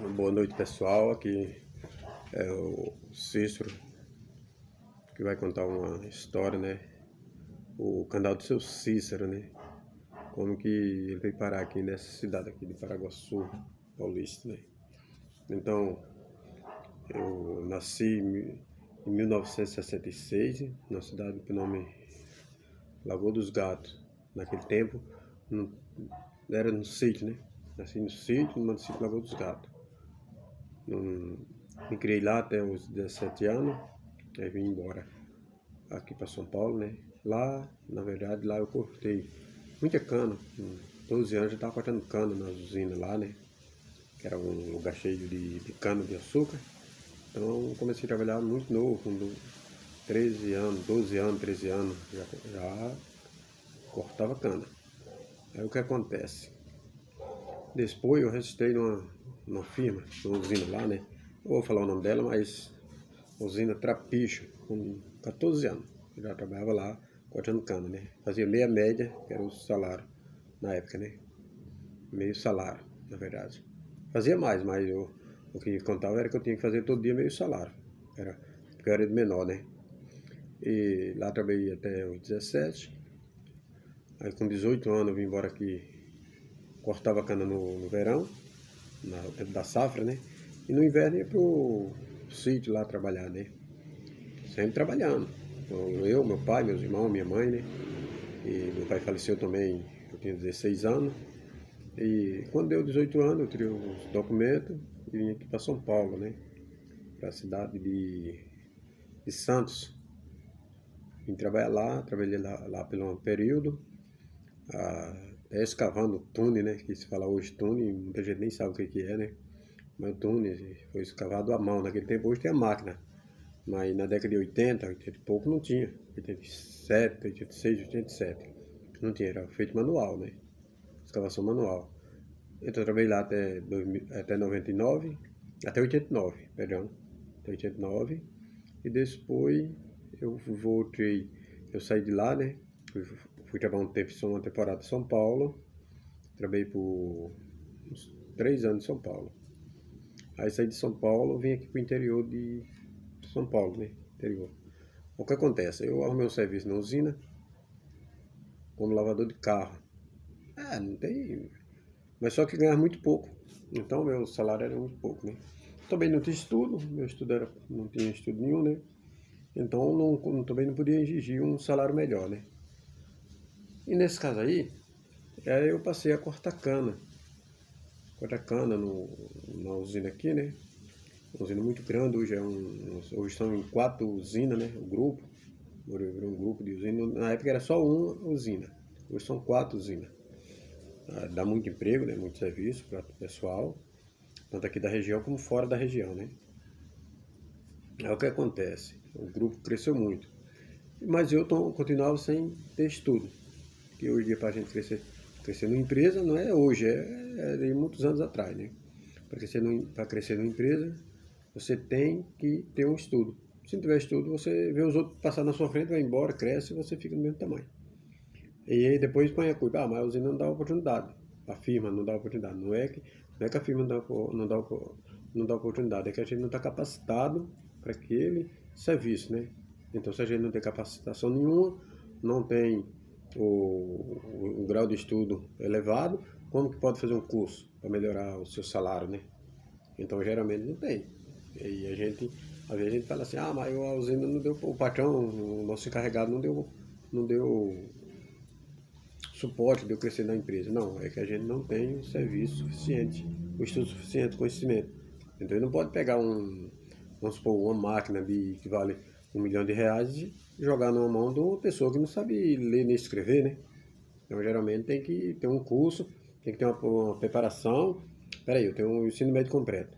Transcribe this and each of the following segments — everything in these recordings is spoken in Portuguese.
Boa noite, pessoal. Aqui é o Cícero, que vai contar uma história, né? O canal do seu Cícero, né? Como que ele veio parar aqui nessa cidade aqui de Paraguaçu, Paulista, né? Então, eu nasci em 1966, na cidade com o nome Lagoa dos Gatos. Naquele tempo, não, era no sítio, né? Nasci no sítio, no município Lagoa dos Gatos. Me criei lá até os 17 anos, aí vim embora aqui para São Paulo, né? Lá, na verdade, lá eu cortei muita cana. Com 12 anos eu estava cortando cana nas usinas lá, né? Que era um lugar cheio de cana de açúcar. Então comecei a trabalhar muito novo, com 13 anos, 12 anos, 13 anos, já cortava cana. Aí o que acontece? Depois eu registrei numa firma, numa usina lá, né? Não vou falar o nome dela, mas usina Trapicho, com 14 anos. Eu já trabalhava lá cortando cana, né? Fazia meia média, que era o salário na época, né? Meio salário, na verdade. Fazia mais, mas o que contava era que eu tinha que fazer todo dia meio salário. Porque eu era de menor, né? E lá trabalhei até os 17. Aí com 18 anos eu vim embora aqui, cortava cana no verão, no tempo da safra, né? E no inverno ia pro sítio lá trabalhar, né? Sempre trabalhando. Então, eu, meu pai, meus irmãos, minha mãe, né? E meu pai faleceu também, eu tinha 16 anos. E quando deu 18 anos, eu tirei os documentos e vim aqui para São Paulo, né? Para a cidade de Santos. Vim trabalhar lá, trabalhei lá por um período, até escavando túnel, né? Que se fala hoje túnel, muita gente nem sabe o que é, né? Mas o túnel foi escavado à mão. Naquele tempo hoje tem a máquina. Mas na década de 80, 80 e pouco não tinha. 87, 86, 87. Não tinha, era feito manual, né? Escavação manual. Então eu trabalhei lá até 99, até 89, perdão. Até 89. E depois eu voltei, eu saí de lá, né? Fui trabalhar uma temporada em São Paulo. Trabalhei por uns 3 anos em São Paulo. Aí saí de São Paulo, vim aqui pro interior de São Paulo, né? Interior. O que acontece? Eu arrumei um serviço na usina como lavador de carro. Não tem. Mas só que ganhava muito pouco. Então meu salário era muito pouco, né? Também não tinha estudo, meu estudo era, não tinha estudo nenhum, né? Então também não podia exigir um salário melhor, né? E nesse caso aí, eu passei a cortar cana. Cortar cana na usina aqui, né? Uma usina muito grande, hoje são em 4 usinas, né? O grupo, virou um grupo de usinas. Na época era só uma usina, hoje são 4 usinas. Dá muito emprego, né? Muito serviço para o pessoal, tanto aqui da região como fora da região, né? Aí o que acontece? O grupo cresceu muito, mas eu continuava sem ter estudo, que hoje em dia para a gente crescer numa empresa não é hoje, é de muitos anos atrás, né? Para crescer numa empresa, você tem que ter um estudo. Se não tiver estudo, você vê os outros passar na sua frente, vai embora, cresce e você fica do mesmo tamanho. E aí depois põe a culpa, mas a usina não dá oportunidade. A firma não dá oportunidade. Não é que a firma não dá oportunidade, é que a gente não está capacitado para aquele serviço, né? Então se a gente não tem capacitação nenhuma, não tem o grau de estudo elevado, como que pode fazer um curso para melhorar o seu salário, né? Então geralmente não tem. E às vezes a gente fala assim, mas a usina não deu, o patrão, o nosso encarregado não deu suporte de eu crescer na empresa. Não, é que a gente não tem o serviço suficiente, o estudo suficiente, o conhecimento. Então ele não pode pegar vamos supor, uma máquina que vale R$ 1 milhão e jogar numa mão de uma pessoa que não sabe ler nem escrever, né? Então geralmente tem que ter um curso, tem que ter uma preparação. Peraí, eu tenho um ensino médio completo.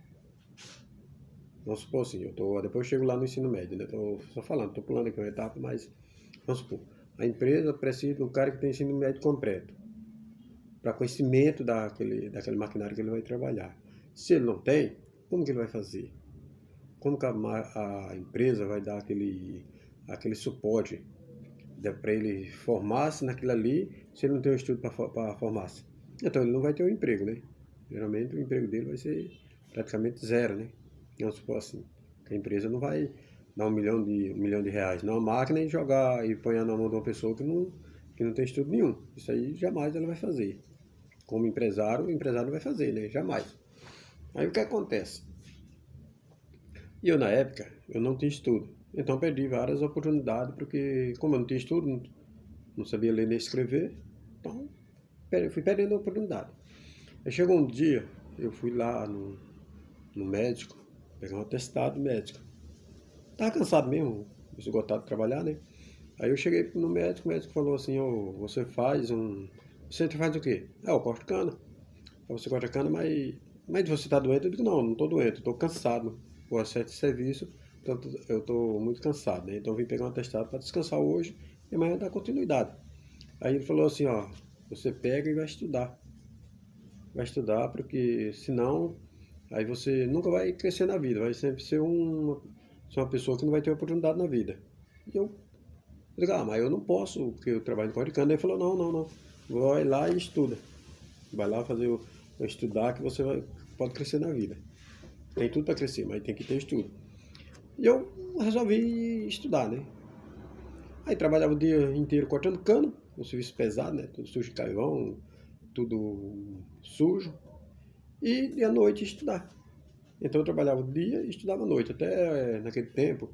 Vamos supor assim, depois eu chego lá no ensino médio, né? Estou só falando, estou pulando aqui uma etapa, mas vamos supor, a empresa precisa de um cara que tem ensino médio completo, para conhecimento daquele maquinário que ele vai trabalhar. Se ele não tem, como que ele vai fazer? Como que a empresa vai dar aquele suporte para ele formar-se naquilo ali, se ele não tem um estudo para formar-se? Então ele não vai ter um emprego, né? Geralmente o emprego dele vai ser praticamente zero, né? Vamos supor assim, que a empresa não vai dar um milhão de reais numa máquina e jogar e pôr na mão de uma pessoa que não tem estudo nenhum. Isso aí jamais ela vai fazer. Como empresário, o empresário não vai fazer, né? Jamais. Aí o que acontece? E eu, na época, eu não tinha estudo. Então perdi várias oportunidades, porque como eu não tinha estudo, não sabia ler nem escrever, então fui perdendo a oportunidade. Aí chegou um dia, eu fui lá no médico, pegar um atestado médico. Tava cansado mesmo, esgotado de trabalhar, né? Aí eu cheguei no médico, o médico falou assim, ô, você faz o quê? Ah, eu corto cana. Aí você corta cana, mas você tá doente? Eu digo, não tô doente, eu tô cansado. Por excesso de serviço, então eu tô muito cansado, né? Então eu vim pegar um atestado para descansar hoje e amanhã dar continuidade. Aí ele falou assim, ó, você pega e vai estudar. Vai estudar, porque senão, aí você nunca vai crescer na vida, vai sempre ser uma pessoa que não vai ter oportunidade na vida. E eu digo, ah, mas eu não posso, porque eu trabalho com cana. Ele falou, não, vai lá e estuda. Vai lá estudar que você pode crescer na vida. Tem tudo para crescer, mas tem que ter estudo. E eu resolvi estudar, né? Aí trabalhava o dia inteiro cortando cana, um serviço pesado, né? Tudo sujo de carvão, tudo sujo. E à noite estudar. Então eu trabalhava o dia e estudava à noite. Até naquele tempo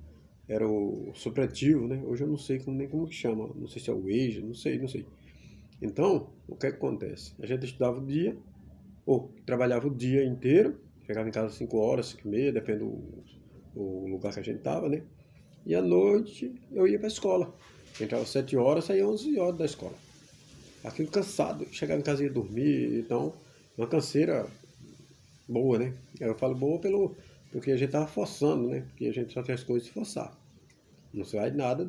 era o supletivo, né? Hoje eu não sei nem como que chama. Não sei se é o EJA, não sei. Então, o que acontece? A gente estudava o dia, ou trabalhava o dia inteiro, chegava em casa às 5 horas, 5 e meia, depende do lugar que a gente estava, né? E à noite eu ia para a escola. Entrava às 7 horas, saía às 11 horas da escola. Aquilo cansado, chegava em casa e ia dormir, então, uma canseira boa, né? Eu falo boa porque a gente tava forçando, né? Porque a gente só faz coisas se forçar. Não sai nada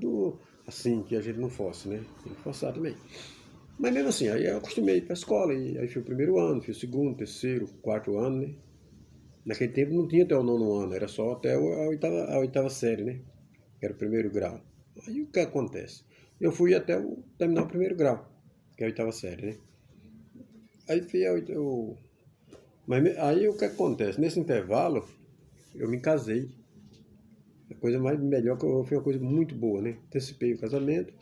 assim que a gente não força, né? Tem que forçar também. Mas mesmo assim, aí eu acostumei para a escola, e aí fui o primeiro ano, fui o segundo, terceiro, quarto ano, né? Naquele tempo não tinha até o nono ano, era só até a oitava série, né? Que era o primeiro grau. Aí o que acontece? Eu fui até terminar o primeiro grau, que é a oitava série, né? Aí fui mas aí o que acontece? Nesse intervalo, eu me casei. A coisa mais melhor foi uma coisa muito boa, né? Antecipei o casamento,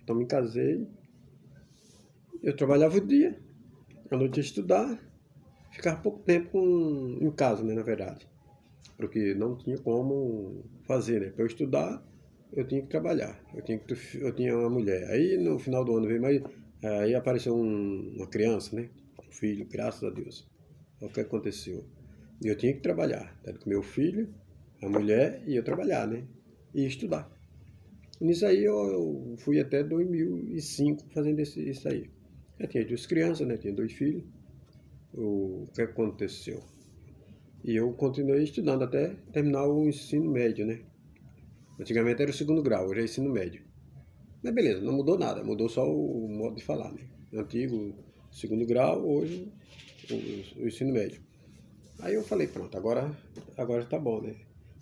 então me casei. Eu trabalhava o dia, à noite ia estudar, ficava pouco tempo em casa, né, na verdade. Porque não tinha como fazer, né? Para eu estudar, eu tinha que trabalhar. Eu tinha uma mulher. Aí no final do ano veio mais. Aí apareceu uma criança, né? Um filho, graças a Deus. O que aconteceu? Eu tinha que trabalhar, tanto com meu filho, a mulher e eu trabalhar, né? E estudar. Nisso aí eu fui até 2005 fazendo isso aí. Eu tinha duas crianças, né? Tinha dois filhos. O que aconteceu? E eu continuei estudando até terminar o ensino médio, né? Antigamente era o segundo grau, hoje é ensino médio. Mas beleza, não mudou nada, mudou só o modo de falar, né? Antigo, segundo grau, hoje o ensino médio. Aí eu falei, pronto, agora tá bom, né?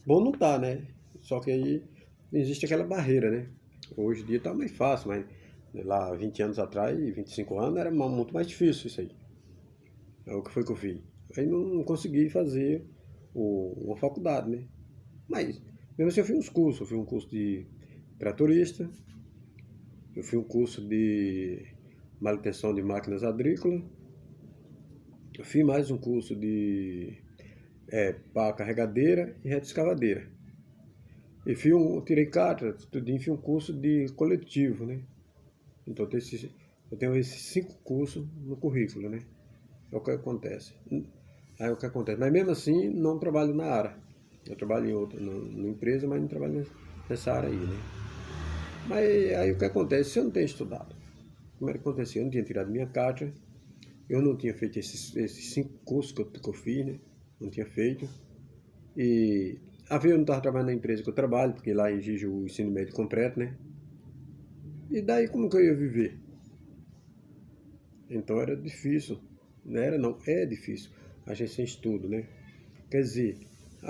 Bom não tá, né? Só que aí existe aquela barreira, né? Hoje em dia tá mais fácil, mas lá 20 anos atrás, 25 anos, era muito mais difícil isso aí. É o que foi que eu fiz. Aí não consegui fazer uma faculdade, né? Mas, mesmo assim, eu fiz uns cursos. Eu fiz um curso de tratorista, eu fiz um curso de manutenção de máquinas agrícolas, eu fiz mais um curso de pá carregadeira e reta escavadeira. E tirei carta, tudinho, fiz um curso de coletivo, né? Então eu tenho esses 5 cursos no currículo, né? É o que acontece. Aí o que acontece? Mas mesmo assim, não trabalho na área. Eu trabalho em outra, numa empresa, mas não trabalho nessa área aí, né? Mas aí o que acontece? Se eu não tenho estudado, como era que acontecia? Eu não tinha tirado minha carta, eu não tinha feito esses 5 cursos que eu fiz, né? Não tinha feito. E a vez eu não estava trabalhando na empresa que eu trabalho, porque lá exige o ensino médio completo, né? E daí como que eu ia viver? Então era difícil. Não era não, é difícil. A gente sem estudo, né? Quer dizer,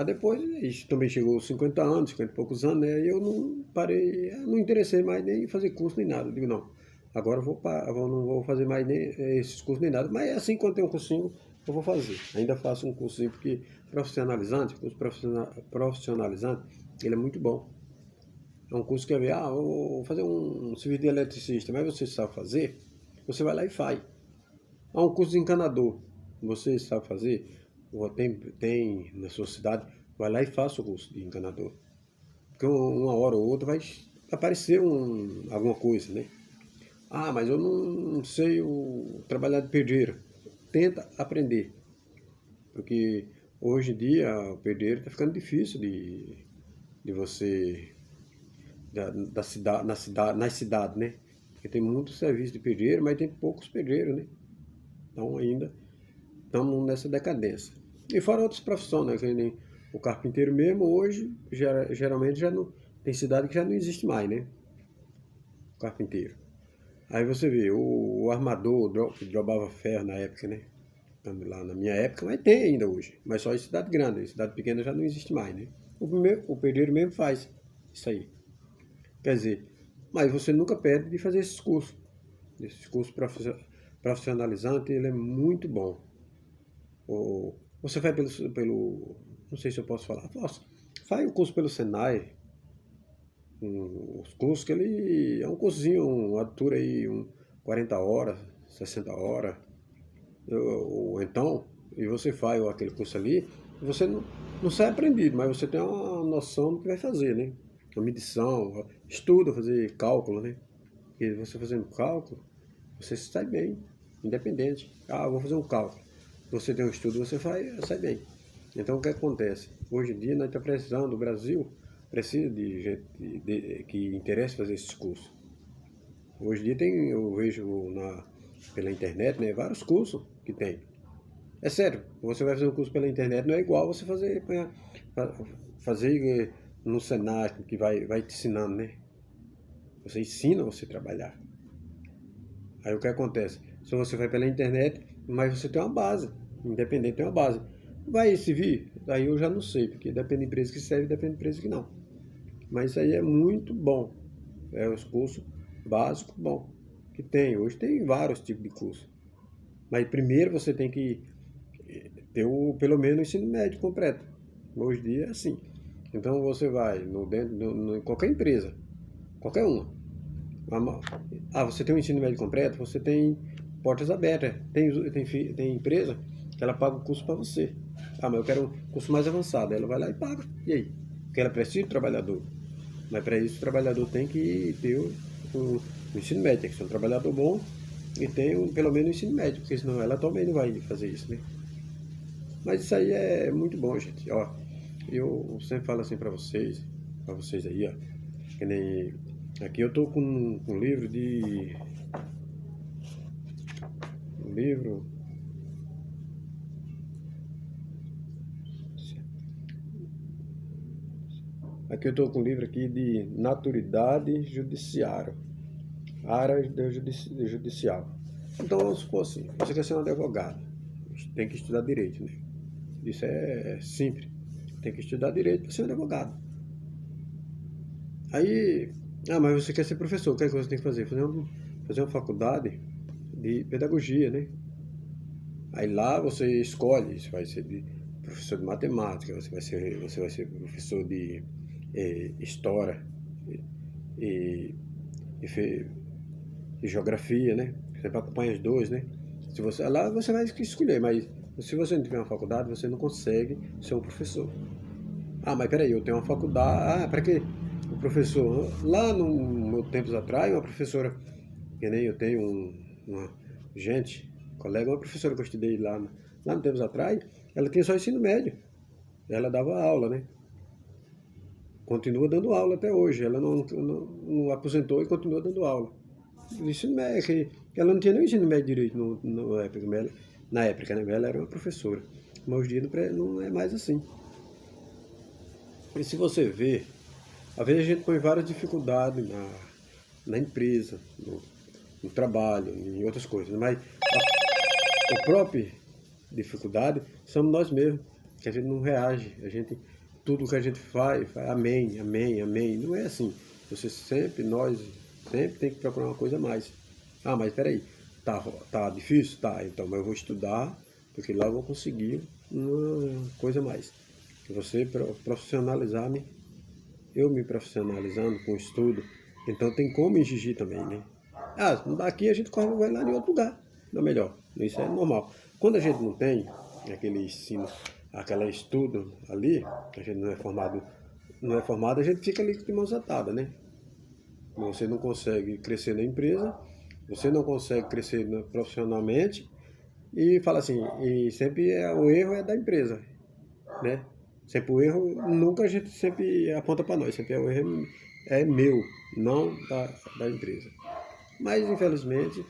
depois isso também chegou aos 50 anos, 50 e poucos anos, né? E eu não parei, não interessei mais nem em fazer curso nem nada. Eu digo, não, agora eu não vou fazer mais nem esses cursos nem nada. Mas é assim, quando tem um cursinho, eu vou fazer. Ainda faço um cursozinho, porque profissionalizante, curso profissionalizante, ele é muito bom. É um curso que é ver, vou fazer um serviço de eletricista, mas você sabe fazer, você vai lá e faz. Um curso de encanador, você sabe fazer, ou tem na sua cidade, vai lá e faça o curso de encanador. Porque uma hora ou outra vai aparecer alguma coisa, né? Mas eu não sei trabalhar de pedreiro. Tenta aprender. Porque hoje em dia o pedreiro está ficando difícil de você da cidade, nas cidades, né? Porque tem muito serviço de pedreiro, mas tem poucos pedreiros, né? Então ainda estamos nessa decadência. E fora outras profissões, né? Que nem o carpinteiro mesmo, hoje geralmente já não tem cidade que já não existe mais, né? O carpinteiro. Aí você vê, o armador que drobava ferro na época, né? Lá na minha época, mas tem ainda hoje. Mas só em cidade grande, em cidade pequena já não existe mais, né? O pedreiro mesmo faz isso aí. Quer dizer, mas você nunca perde de fazer esses cursos. Esse curso profissionalizante, ele é muito bom. Você vai não sei se eu posso falar, posso. Faz o curso pelo Senai, os cursos que ele é um cursinho, uma altura aí, 40 horas, 60 horas, ou então, e você faz aquele curso ali, você não sai aprendido, mas você tem uma noção do que vai fazer, né? A medição, estuda, fazer cálculo, né? E você fazendo cálculo, você sai bem, independente. Vou fazer um cálculo. Você tem um estudo, você sai bem. Então, o que acontece? Hoje em dia, nós estamos precisando, o Brasil precisa de gente que interessa fazer esses cursos. Hoje em dia eu vejo pela internet, né, vários cursos que tem. É sério, você vai fazer um curso pela internet, não é igual você fazer no Senai, que vai te ensinando, né? Você ensina você a trabalhar. Aí o que acontece? Se você vai pela internet, mas você tem uma base, independente tem uma base. Vai se vir? Aí eu já não sei, porque depende da empresa que serve, depende da empresa que não. Mas isso aí é muito bom. É os cursos básicos bom que tem. Hoje tem vários tipos de curso. Mas primeiro você tem que ter pelo menos o ensino médio completo. Hoje em dia é assim. Então você vai em qualquer empresa, qualquer uma. Você tem um ensino médio completo, você tem portas abertas. Tem empresa que ela paga o curso para você. Mas eu quero um curso mais avançado. Ela vai lá e paga. E aí? Porque ela precisa do trabalhador. Mas para isso o trabalhador tem que ter o ensino médio, tem que ser um trabalhador bom e tem pelo menos o ensino médio, porque senão ela também não vai fazer isso, né? Mas isso aí é muito bom, gente. Ó, eu sempre falo assim para vocês aí, ó, que nem aqui eu tô com um livro aqui eu tô com um livro aqui de Naturidade Judiciária, área judicial. Então vamos supor assim, você quer ser um advogado, tem que estudar direito, né? Isso é simples. Tem que estudar direito para ser um advogado. Aí, mas você quer ser professor, o que é que você tem que fazer? Fazer uma faculdade de pedagogia, né? Aí lá você escolhe, você vai ser professor de matemática, você vai ser professor de história e, e geografia, né? Você vai acompanhar os dois, né? Lá você vai escolher, mas se você não tiver uma faculdade, você não consegue ser um professor. Mas peraí, eu tenho uma faculdade. Para quê? O professor, lá no meu tempos atrás, uma professora, que nem eu tenho uma colega, uma professora que eu estudei lá no tempos atrás, ela tinha só ensino médio. Ela dava aula, né? Continua dando aula até hoje. Ela não aposentou e continua dando aula. Ensino médio, ela não tinha nem ensino médio direito na época, né? Ela era uma professora. Mas hoje em dia não é mais assim. E se você vê, às vezes a gente põe várias dificuldades na empresa, no trabalho, em outras coisas, mas a própria dificuldade somos nós mesmos, que a gente não reage, tudo que a gente faz, amém, amém, amém. Não é assim. Nós sempre tem que procurar uma coisa a mais. Mas peraí, tá difícil? Tá, então eu vou estudar porque lá eu vou conseguir uma coisa a mais. Você profissionalizar-me, eu me profissionalizando com estudo, então tem como exigir também, né? Ah, daqui a gente vai lá em outro lugar, não é melhor, isso é normal. Quando a gente não tem aquele ensino, aquele estudo ali, a gente não é formado, a gente fica ali de mãos atadas, né? Você não consegue crescer na empresa, você não consegue crescer profissionalmente e fala assim, e sempre o erro é da empresa, né? Sempre o erro, nunca a gente sempre aponta para nós, sempre o erro é meu, não da empresa. Mas infelizmente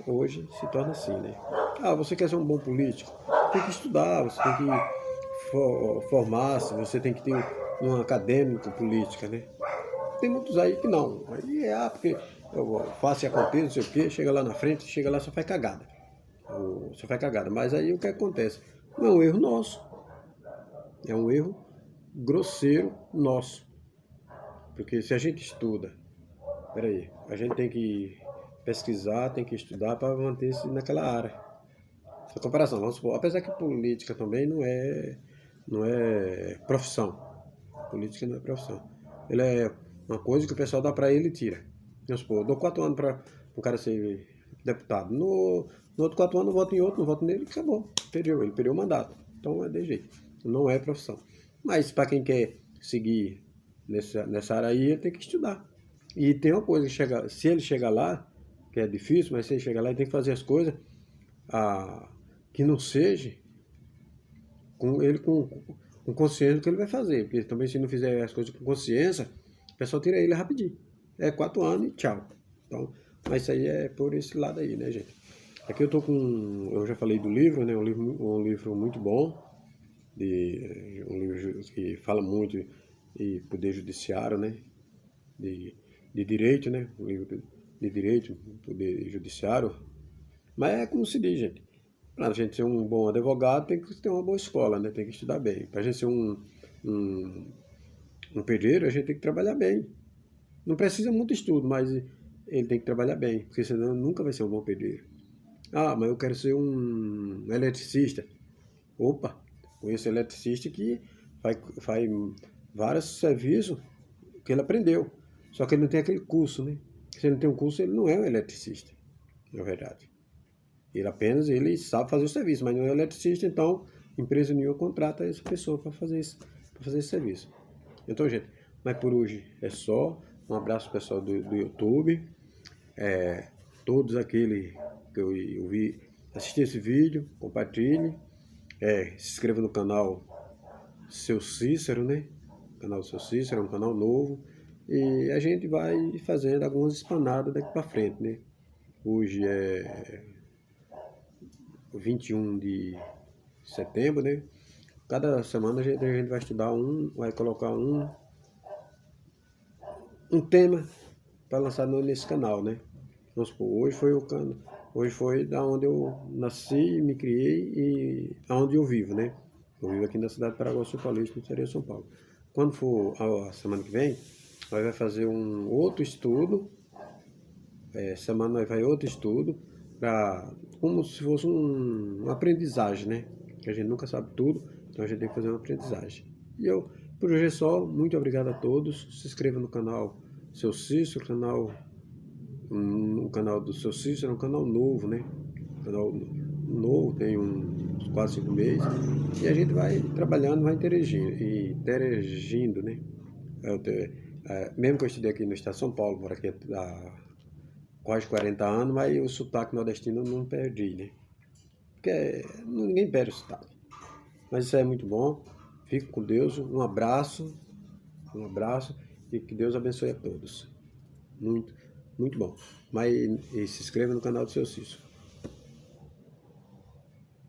hoje se torna assim, né? Ah, você quer ser um bom político? Tem que estudar, você tem que formar-se, você tem que ter um acadêmico política, né? Tem muitos aí que não. Aí porque eu faço e aconteça, não sei o quê, chega lá na frente, chega lá só faz cagada. Só faz cagada. Mas aí o que acontece? Não é um erro nosso. É um erro grosseiro nosso. Porque se a gente estuda, peraí, a gente tem que pesquisar, tem que estudar para manter-se naquela área. Essa comparação, vamos supor, apesar que política também não é profissão. Política não é profissão. Ele é uma coisa que o pessoal dá para ele e tira. Vamos supor, eu dou 4 anos para o cara ser deputado. No outro 4 anos eu voto em outro, não voto nele, acabou. Ele perdeu o mandato. Então é de jeito. Não é profissão. Mas para quem quer seguir nessa área aí, ele tem que estudar. E tem uma coisa que se ele chegar lá, que é difícil, mas se ele chegar lá, ele tem que fazer as coisas que não seja com consciência do que ele vai fazer. Porque também se não fizer as coisas com consciência, o pessoal tira ele rapidinho. É 4 anos e tchau. Então, mas isso aí é por esse lado aí, né, gente? Aqui eu já falei do livro, né? Um livro muito bom, um livro que fala muito de poder judiciário, né? De direito, né? Um livro de direito, poder judiciário. Mas é como se diz, gente. Para a gente ser um bom advogado, tem que ter uma boa escola, né? Tem que estudar bem. Para a gente ser um pedreiro, a gente tem que trabalhar bem. Não precisa muito estudo, mas ele tem que trabalhar bem, porque senão nunca vai ser um bom pedreiro. Ah, mas eu quero ser um eletricista. Opa, conheço eletricista que faz vários serviços que ele aprendeu. Só que ele não tem aquele curso, né? Se ele não tem um curso, ele não é um eletricista, na verdade. Ele sabe fazer o serviço, mas não é eletricista, então empresa nenhuma contrata essa pessoa para fazer esse serviço. Então, gente, mas por hoje é só. Um abraço pessoal do YouTube. Todos aqueles que eu vi assistir esse vídeo, compartilhe. Se inscreva no canal Seu Cícero, né? O canal Seu Cícero é um canal novo. E a gente vai fazendo algumas explanadas daqui para frente, né? Hoje é 21 de setembro, né? Cada semana a gente vai estudar vai colocar um tema para lançar nesse canal, né? Vamos supor, hoje foi da onde eu nasci, me criei e aonde eu vivo, né? Eu vivo aqui na cidade de Paraguaçu Paulista, no interior de São Paulo. Quando for a semana que vem, nós vai fazer um outro estudo. Semana nós vai outro estudo como se fosse uma aprendizagem, né? Que a gente nunca sabe tudo, então a gente tem que fazer uma aprendizagem. E por hoje é só, muito obrigado a todos. Se inscreva no canal Seu Cícero, o canal do Seu Cícero é um canal novo, né? Canal novo, tem uns 4, 5 meses. E a gente vai trabalhando, vai interagindo, né? Mesmo que eu estudei aqui no estado de São Paulo, moro aqui há quase 40 anos, mas o sotaque nordestino eu não perdi, né? Porque ninguém perde o sotaque. Mas isso aí é muito bom. Fique com Deus. Um abraço e que Deus abençoe a todos. Muito, muito bom. E se inscreva no canal do Seu Cícero.